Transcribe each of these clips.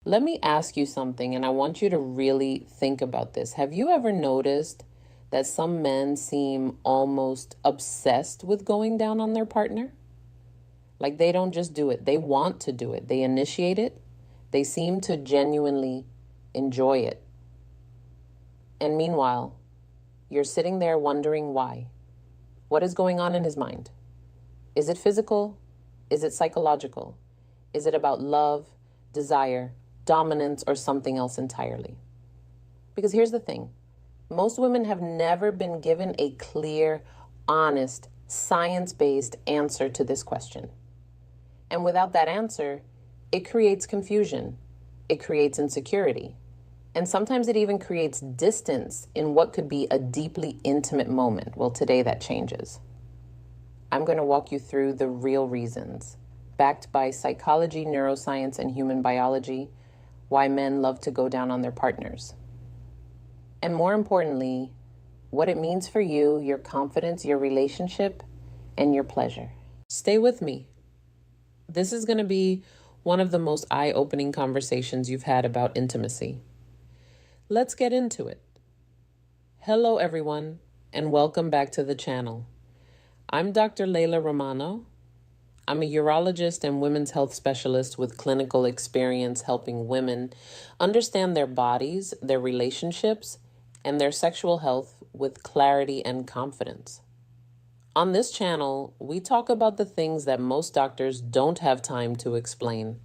Let me ask you something, and I want you to really think about this. Have you ever noticed that some men seem almost obsessed with going down on their partner? Like they don't just do it, they want to do it. They initiate it. They seem to genuinely enjoy it. And meanwhile, you're sitting there wondering why. What is going on in his mind? Is it physical? Is it psychological? Is it about love, desire, dominance, or something else entirely? Because here's the thing. Most women have never been given a clear, honest, science-based answer to this question. And without that answer, it creates confusion. It creates insecurity. And sometimes it even creates distance in what could be a deeply intimate moment. Well, today that changes. I'm going to walk you through the real reasons, backed by psychology, neuroscience, and human biology, why men love to go down on their partners. And more importantly, what it means for you, your confidence, your relationship, and your pleasure. Stay with me. This is going to be one of the most eye-opening conversations you've had about intimacy. Let's get into it. Hello, everyone, and welcome back to the channel. I'm Dr. Layla Romano. I'm a urologist and women's health specialist with clinical experience helping women understand their bodies, their relationships, and their sexual health with clarity and confidence. On this channel, we talk about the things that most doctors don't have time to explain,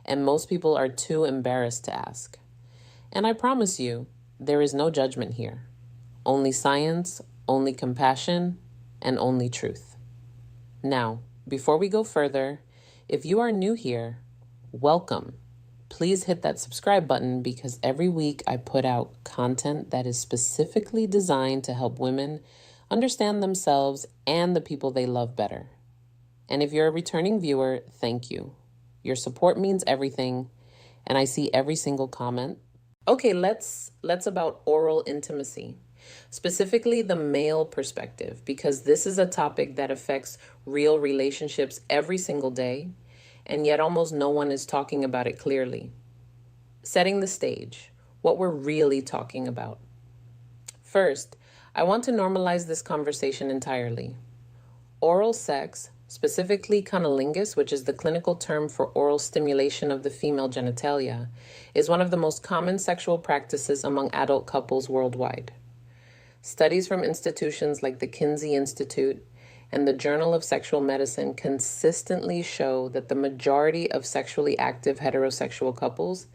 and most people are too embarrassed to ask. And I promise you, there is no judgment here. Only science, only compassion, and only truth. Now, before we go further, if you are new here, welcome. Please hit that subscribe button because every week I put out content that is specifically designed to help women understand themselves and the people they love better. And if you're a returning viewer, thank you. Your support means everything, and I see every single comment. Okay, let's about oral intimacy. Specifically the male perspective, because this is a topic that affects real relationships every single day, and yet almost no one is talking about it clearly. Setting the stage, what we're really talking about. First, I want to normalize this conversation entirely. Oral sex, specifically cunnilingus, which is the clinical term for oral stimulation of the female genitalia, is one of the most common sexual practices among adult couples worldwide. Studies from institutions like the Kinsey Institute and the Journal of Sexual Medicine consistently show that the majority of sexually active heterosexual couples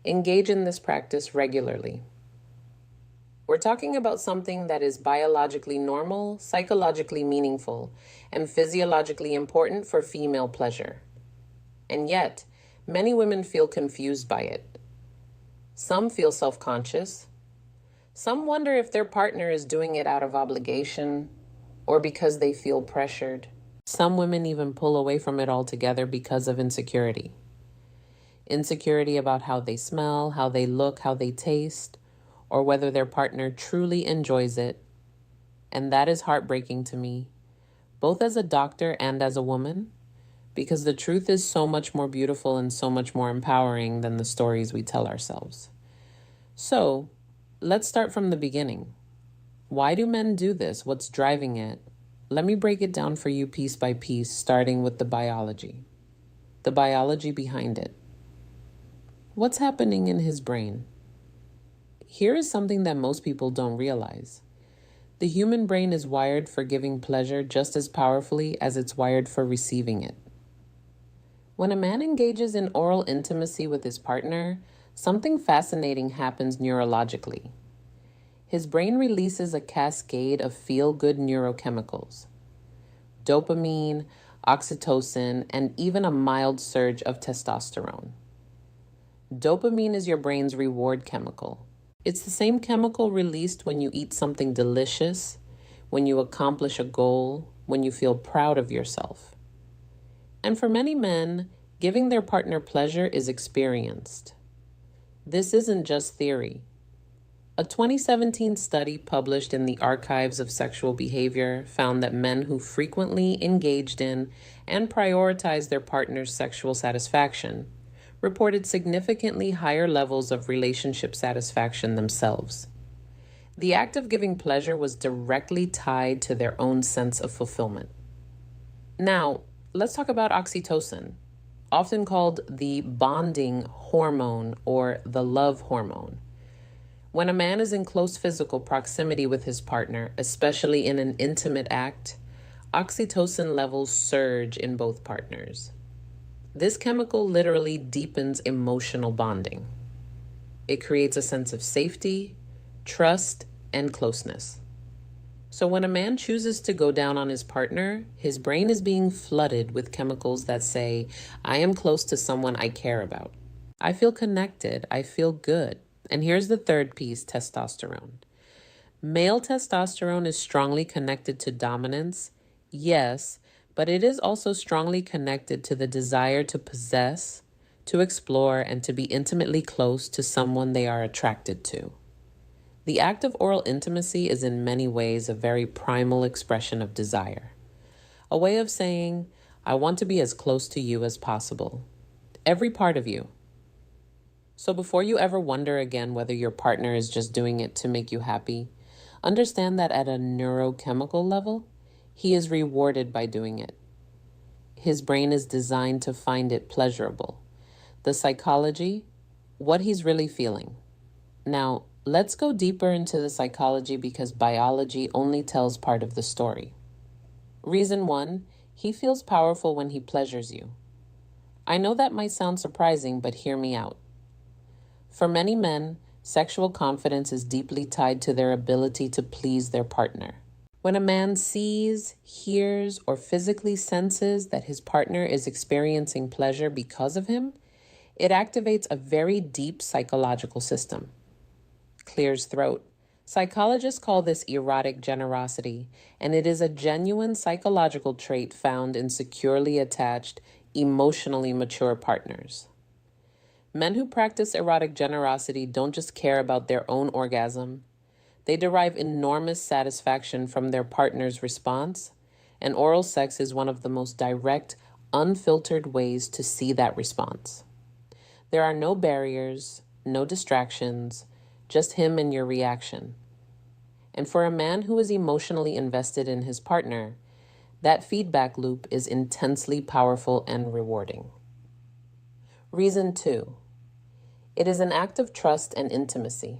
engage in this practice regularly. We're talking about something that is biologically normal, psychologically meaningful, and physiologically important for female pleasure. And yet, many women feel confused by it. Some feel self-conscious. Some wonder if their partner is doing it out of obligation or because they feel pressured. Some women even pull away from it altogether because of insecurity. Insecurity about how they smell, how they look, how they taste, or whether their partner truly enjoys it. And that is heartbreaking to me, both as a doctor and as a woman, because the truth is so much more beautiful and so much more empowering than the stories we tell ourselves. So, let's start from the beginning. Why do men do this? What's driving it? Let me break it down for you piece by piece, starting with the biology. The biology behind it. What's happening in his brain? Here is something that most people don't realize. The human brain is wired for giving pleasure just as powerfully as it's wired for receiving it. When a man engages in oral intimacy with his partner, something fascinating happens neurologically. His brain releases a cascade of feel-good neurochemicals. Dopamine, oxytocin, and even a mild surge of testosterone. Dopamine is your brain's reward chemical. It's the same chemical released when you eat something delicious, when you accomplish a goal, when you feel proud of yourself. And for many men, giving their partner pleasure is experienced. This isn't just theory. A 2017 study published in the Archives of Sexual Behavior found that men who frequently engaged in and prioritized their partner's sexual satisfaction reported significantly higher levels of relationship satisfaction themselves. The act of giving pleasure was directly tied to their own sense of fulfillment. Now, let's talk about oxytocin, often called the bonding hormone or the love hormone. When a man is in close physical proximity with his partner, especially in an intimate act, oxytocin levels surge in both partners. This chemical literally deepens emotional bonding. It creates a sense of safety, trust, and closeness. So when a man chooses to go down on his partner, his brain is being flooded with chemicals that say, I am close to someone I care about. I feel connected. I feel good. And here's the third piece, testosterone. Male testosterone is strongly connected to dominance, yes, but it is also strongly connected to the desire to possess, to explore, and to be intimately close to someone they are attracted to. The act of oral intimacy is in many ways a very primal expression of desire, a way of saying, I want to be as close to you as possible, every part of you. So before you ever wonder again whether your partner is just doing it to make you happy, understand that at a neurochemical level, he is rewarded by doing it. His brain is designed to find it pleasurable. The psychology, what he's really feeling. Now, let's go deeper into the psychology because biology only tells part of the story. Reason 1, he feels powerful when he pleasures you. I know that might sound surprising, but hear me out. For many men, sexual confidence is deeply tied to their ability to please their partner. When a man sees, hears, or physically senses that his partner is experiencing pleasure because of him, it activates a very deep psychological system. Clears throat. Psychologists call this erotic generosity, and it is a genuine psychological trait found in securely attached, emotionally mature partners. Men who practice erotic generosity don't just care about their own orgasm. They derive enormous satisfaction from their partner's response, and oral sex is one of the most direct, unfiltered ways to see that response. There are no barriers, no distractions, just him and your reaction. And for a man who is emotionally invested in his partner, that feedback loop is intensely powerful and rewarding. Reason 2, it is an act of trust and intimacy.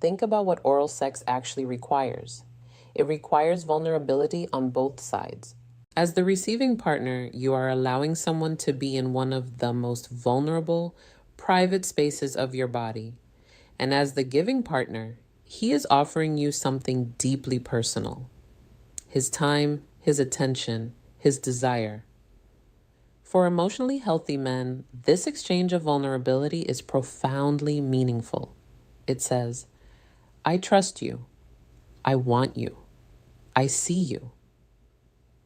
Think about what oral sex actually requires. It requires vulnerability on both sides. As the receiving partner, you are allowing someone to be in one of the most vulnerable, private spaces of your body. And as the giving partner, he is offering you something deeply personal. His time, his attention, his desire. For emotionally healthy men, this exchange of vulnerability is profoundly meaningful. It says, I trust you. I want you. I see you.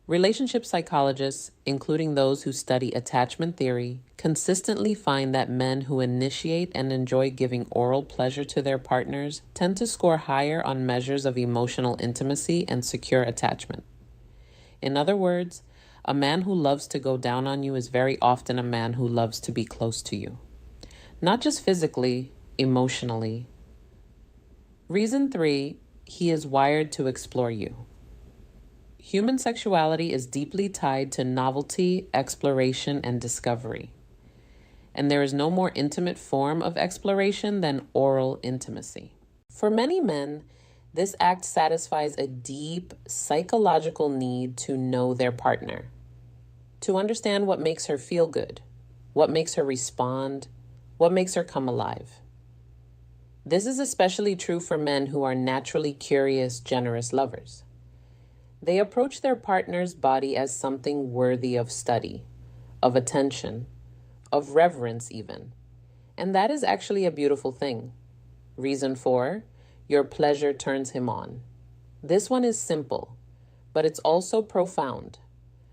Relationship psychologists, including those who study attachment theory, consistently find that men who initiate and enjoy giving oral pleasure to their partners tend to score higher on measures of emotional intimacy and secure attachment. In other words, a man who loves to go down on you is very often a man who loves to be close to you. Not just physically, emotionally. Reason 3, he is wired to explore you. Human sexuality is deeply tied to novelty, exploration, and discovery. And there is no more intimate form of exploration than oral intimacy. For many men, this act satisfies a deep psychological need to know their partner, to understand what makes her feel good, what makes her respond, what makes her come alive. This is especially true for men who are naturally curious, generous lovers. They approach their partner's body as something worthy of study, of attention, of reverence even. And that is actually a beautiful thing. Reason 4, your pleasure turns him on. This one is simple, but it's also profound.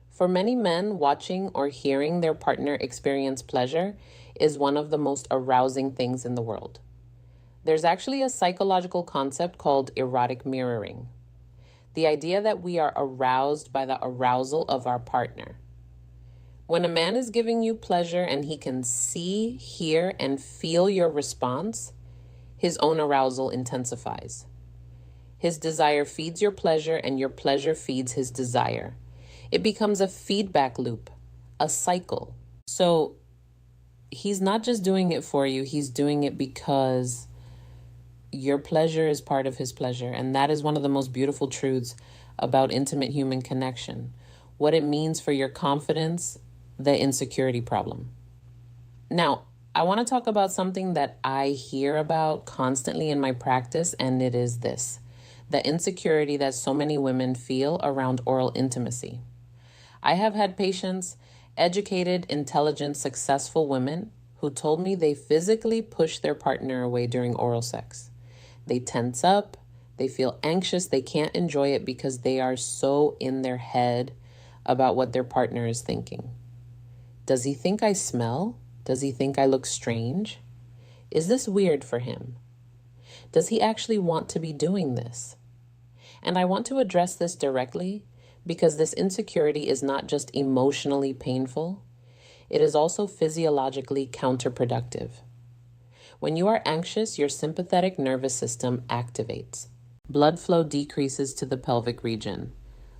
For many men, watching or hearing their partner experience pleasure is one of the most arousing things in the world. There's actually a psychological concept called erotic mirroring. The idea that we are aroused by the arousal of our partner. When a man is giving you pleasure and he can see, hear, and feel your response, his own arousal intensifies. His desire feeds your pleasure, and your pleasure feeds his desire. It becomes a feedback loop, a cycle. So he's not just doing it for you, he's doing it because your pleasure is part of his pleasure. And that is one of the most beautiful truths about intimate human connection. What it means for your confidence, the insecurity problem. Now, I want to talk about something that I hear about constantly in my practice, and it is this: the insecurity that so many women feel around oral intimacy. I have had patients, educated, intelligent, successful women who told me they physically push their partner away during oral sex. They tense up, they feel anxious, they can't enjoy it because they are so in their head about what their partner is thinking. Does he think I smell? Does he think I look strange? Is this weird for him? Does he actually want to be doing this? And I want to address this directly because this insecurity is not just emotionally painful, it is also physiologically counterproductive. When you are anxious, your sympathetic nervous system activates. Blood flow decreases to the pelvic region.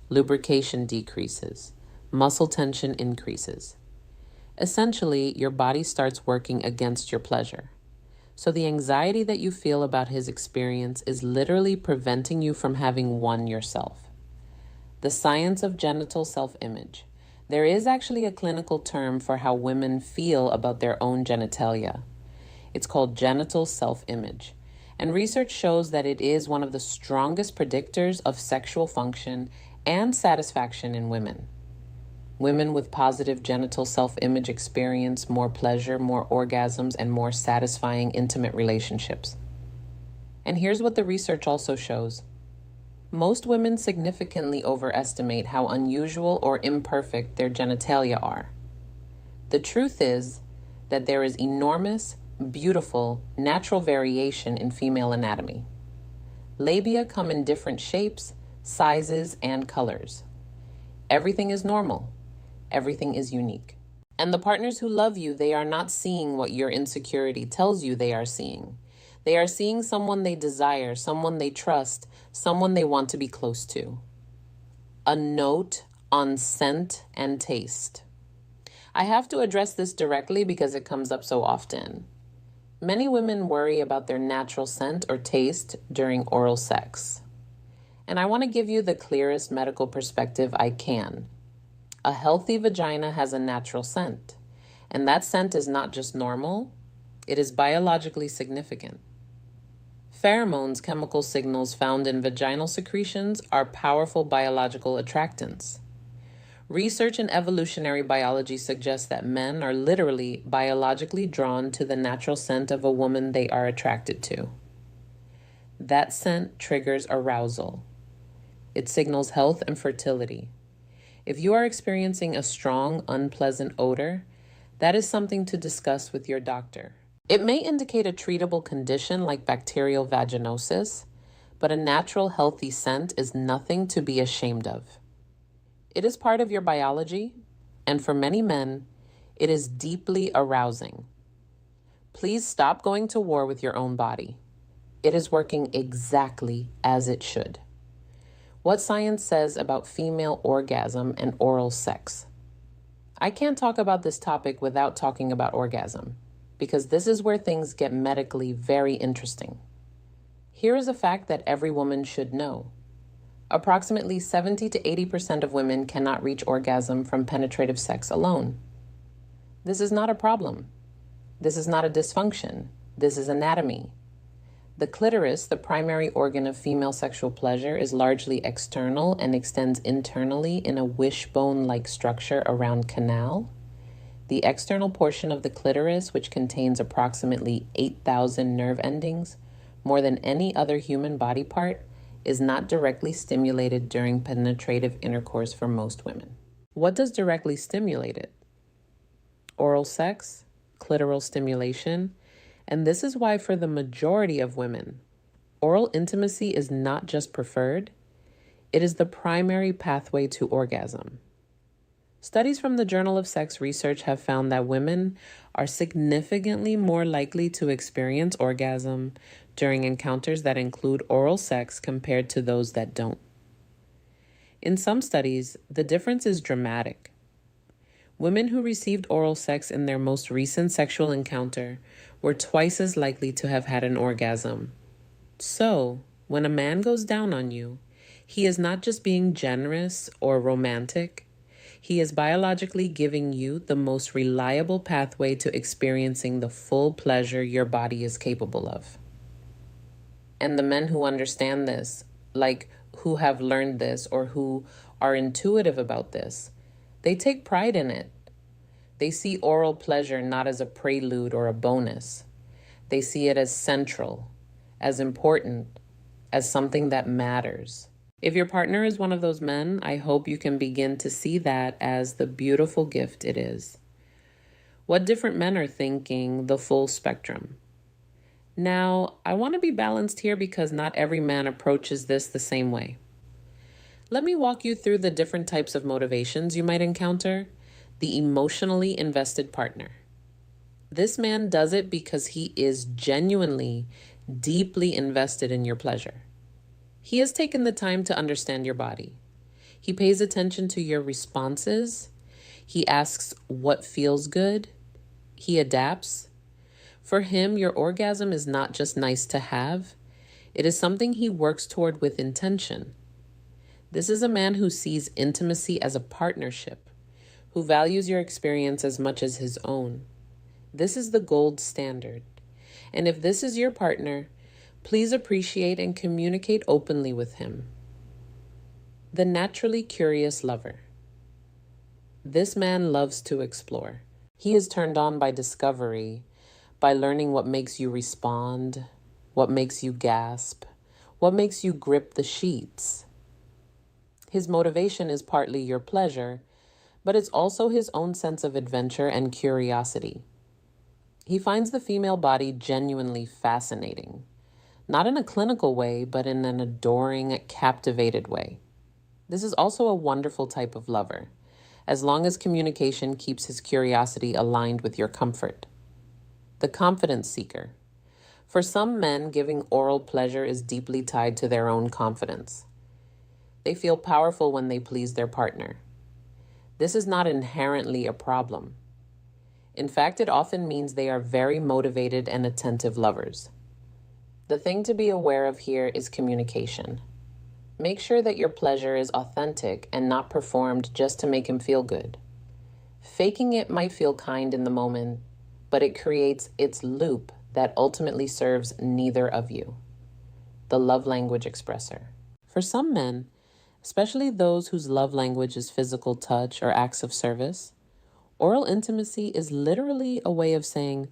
Lubrication decreases. Muscle tension increases. Essentially, your body starts working against your pleasure. So the anxiety that you feel about his experience is literally preventing you from having won yourself. The science of genital self-image. There is actually a clinical term for how women feel about their own genitalia. It's called genital self-image. And research shows that it is one of the strongest predictors of sexual function and satisfaction in women. Women with positive genital self-image experience more pleasure, more orgasms, and more satisfying intimate relationships. And here's what the research also shows. Most women significantly overestimate how unusual or imperfect their genitalia are. The truth is that there is enormous, beautiful, natural variation in female anatomy. Labia come in different shapes, sizes, and colors. Everything is normal. Everything is unique. And the partners who love you, they are not seeing what your insecurity tells you they are seeing. They are seeing someone they desire, someone they trust, someone they want to be close to. A note on scent and taste. I have to address this directly because it comes up so often. Many women worry about their natural scent or taste during oral sex. And I want to give you the clearest medical perspective I can. A healthy vagina has a natural scent, and that scent is not just normal, it is biologically significant. Pheromones, chemical signals found in vaginal secretions, are powerful biological attractants. Research in evolutionary biology suggests that men are literally biologically drawn to the natural scent of a woman they are attracted to. That scent triggers arousal. It signals health and fertility. If you are experiencing a strong, unpleasant odor, that is something to discuss with your doctor. It may indicate a treatable condition like bacterial vaginosis, but a natural, healthy scent is nothing to be ashamed of. It is part of your biology, and for many men, it is deeply arousing. Please stop going to war with your own body. It is working exactly as it should. What science says about female orgasm and oral sex. I can't talk about this topic without talking about orgasm, because this is where things get medically very interesting. Here is a fact that every woman should know. Approximately 70 to 80% of women cannot reach orgasm from penetrative sex alone. This is not a problem. This is not a dysfunction. This is anatomy. The clitoris, the primary organ of female sexual pleasure, is largely external and extends internally in a wishbone-like structure around canal. The external portion of the clitoris, which contains approximately 8,000 nerve endings, more than any other human body part, is not directly stimulated during penetrative intercourse for most women. What does directly stimulate it? Oral sex, clitoral stimulation, and this is why for the majority of women, oral intimacy is not just preferred, it is the primary pathway to orgasm. Studies from the Journal of Sex Research have found that women are significantly more likely to experience orgasm during encounters that include oral sex compared to those that don't. In some studies, the difference is dramatic. Women who received oral sex in their most recent sexual encounter were twice as likely to have had an orgasm. So, when a man goes down on you, he is not just being generous or romantic. He is biologically giving you the most reliable pathway to experiencing the full pleasure your body is capable of. And the men who understand this, like who have learned this or who are intuitive about this, they take pride in it. They see oral pleasure not as a prelude or a bonus. They see it as central, as important, as something that matters. If your partner is one of those men, I hope you can begin to see that as the beautiful gift it is. What different men are thinking the full spectrum. Now, I want to be balanced here because not every man approaches this the same way. Let me walk you through the different types of motivations you might encounter. The emotionally invested partner. This man does it because he is genuinely, deeply invested in your pleasure. He has taken the time to understand your body. He pays attention to your responses. He asks what feels good. He adapts. For him, your orgasm is not just nice to have. It is something he works toward with intention. This is a man who sees intimacy as a partnership, who values your experience as much as his own. This is the gold standard. And if this is your partner, please appreciate and communicate openly with him. The naturally curious lover. This man loves to explore. He is turned on by discovery, by learning what makes you respond, what makes you gasp, what makes you grip the sheets. His motivation is partly your pleasure, but it's also his own sense of adventure and curiosity. He finds the female body genuinely fascinating. Not in a clinical way, but in an adoring, captivated way. This is also a wonderful type of lover, as long as communication keeps his curiosity aligned with your comfort. The confidence seeker. For some men, giving oral pleasure is deeply tied to their own confidence. They feel powerful when they please their partner. This is not inherently a problem. In fact, it often means they are very motivated and attentive lovers. The thing to be aware of here is communication. Make sure that your pleasure is authentic and not performed just to make him feel good. Faking it might feel kind in the moment, but it creates its loop that ultimately serves neither of you. The love language expressor. For some men, especially those whose love language is physical touch or acts of service, oral intimacy is literally a way of saying,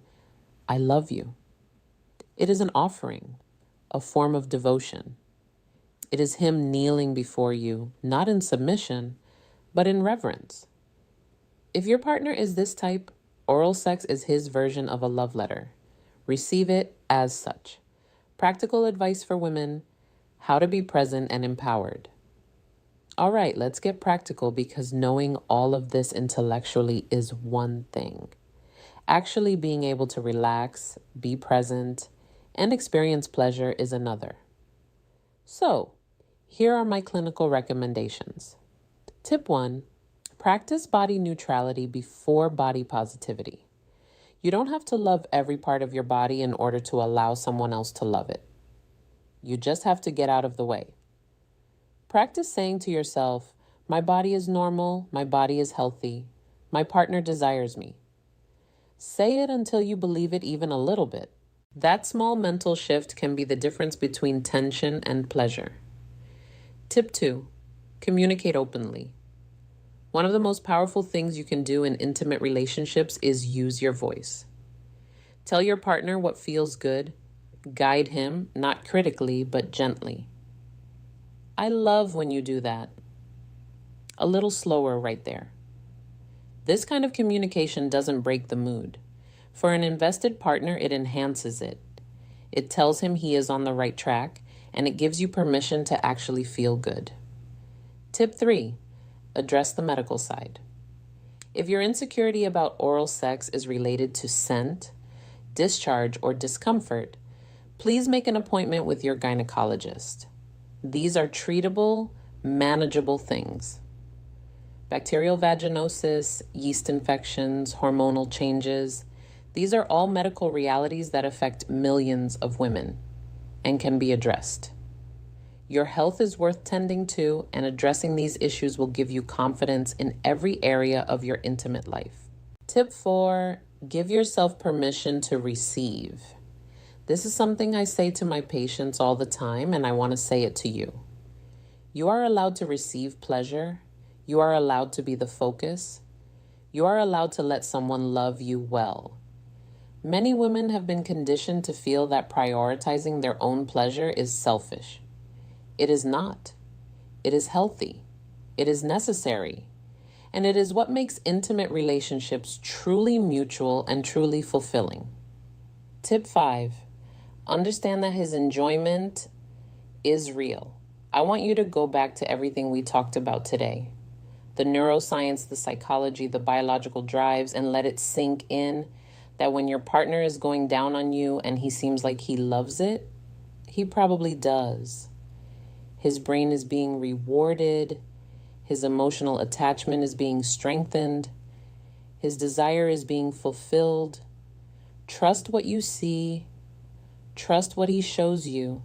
I love you. It is an offering, a form of devotion. It is him kneeling before you, not in submission, but in reverence. If your partner is this type, oral sex is his version of a love letter. Receive it as such. Practical advice for women, how to be present and empowered. All right, let's get practical because knowing all of this intellectually is one thing. Actually being able to relax, be present, and experience pleasure is another. So, here are my clinical recommendations. Tip 1, practice body neutrality before body positivity. You don't have to love every part of your body in order to allow someone else to love it. You just have to get out of the way. Practice saying to yourself, my body is normal, my body is healthy, my partner desires me. Say it until you believe it even a little bit. That small mental shift can be the difference between tension and pleasure. Tip 2, communicate openly. One of the most powerful things you can do in intimate relationships is use your voice. Tell your partner what feels good. Guide him, not critically, but gently. I love when you do that. A little slower right there. This kind of communication doesn't break the mood. For an invested partner, it enhances it. It tells him he is on the right track, and it gives you permission to actually feel good. Tip 3, address the medical side. If your insecurity about oral sex is related to scent, discharge, or discomfort, please make an appointment with your gynecologist. These are treatable, manageable things. Bacterial vaginosis, yeast infections, hormonal changes, these are all medical realities that affect millions of women and can be addressed. Your health is worth tending to, and addressing these issues will give you confidence in every area of your intimate life. Tip 4, give yourself permission to receive. This is something I say to my patients all the time, and I want to say it to you. You are allowed to receive pleasure. You are allowed to be the focus. You are allowed to let someone love you well. Many women have been conditioned to feel that prioritizing their own pleasure is selfish. It is not. It is healthy. It is necessary. And it is what makes intimate relationships truly mutual and truly fulfilling. Tip 5, understand that his enjoyment is real. I want you to go back to everything we talked about today. The neuroscience, the psychology, the biological drives, and let it sink in that when your partner is going down on you and he seems like he loves it, he probably does. His brain is being rewarded. His emotional attachment is being strengthened. His desire is being fulfilled. Trust what you see. Trust what he shows you.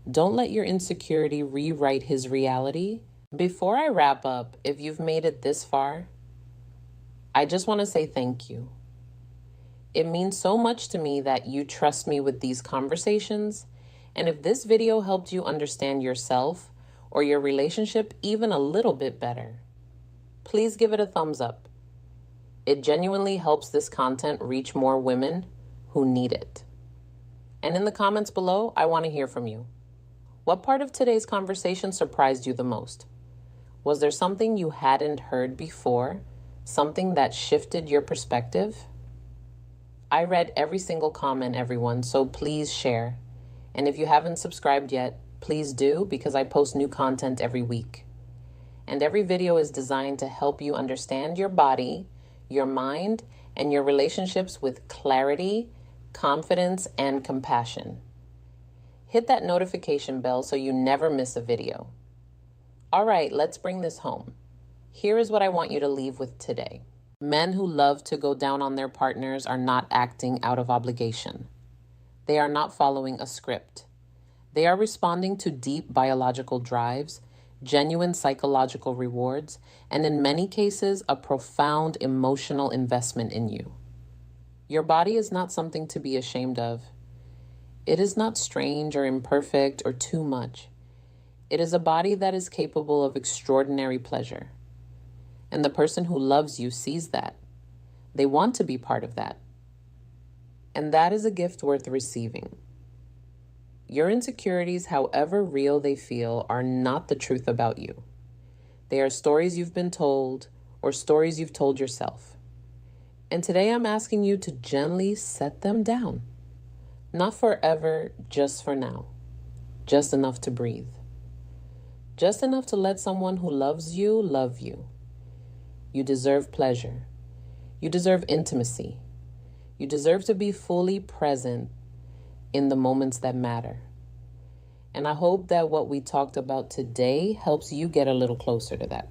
Don't let your insecurity rewrite his reality. Before I wrap up, if you've made it this far, I just want to say thank you. It means so much to me that you trust me with these conversations. And if this video helped you understand yourself or your relationship even a little bit better, please give it a thumbs up. It genuinely helps this content reach more women who need it. And in the comments below, I want to hear from you. What part of today's conversation surprised you the most? Was there something you hadn't heard before? Something that shifted your perspective? I read every single comment, everyone, so please share. And if you haven't subscribed yet, please do, because I post new content every week. And every video is designed to help you understand your body, your mind, and your relationships with clarity, confidence, and compassion. Hit that notification bell so you never miss a video. All right, let's bring this home. Here is what I want you to leave with today. Men who love to go down on their partners are not acting out of obligation. They are not following a script. They are responding to deep biological drives, genuine psychological rewards, and in many cases, a profound emotional investment in you. Your body is not something to be ashamed of. It is not strange or imperfect or too much. It is a body that is capable of extraordinary pleasure. And the person who loves you sees that. They want to be part of that. And that is a gift worth receiving. Your insecurities, however real they feel, are not the truth about you. They are stories you've been told or stories you've told yourself. And today I'm asking you to gently set them down. Not forever, just for now. Just enough to breathe. Just enough to let someone who loves you love you. You deserve pleasure. You deserve intimacy. You deserve to be fully present in the moments that matter. And I hope that what we talked about today helps you get a little closer to that.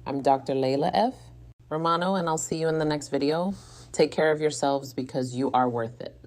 I'm Dr. Layla F. Romano, and I'll see you in the next video. Take care of yourselves because you are worth it.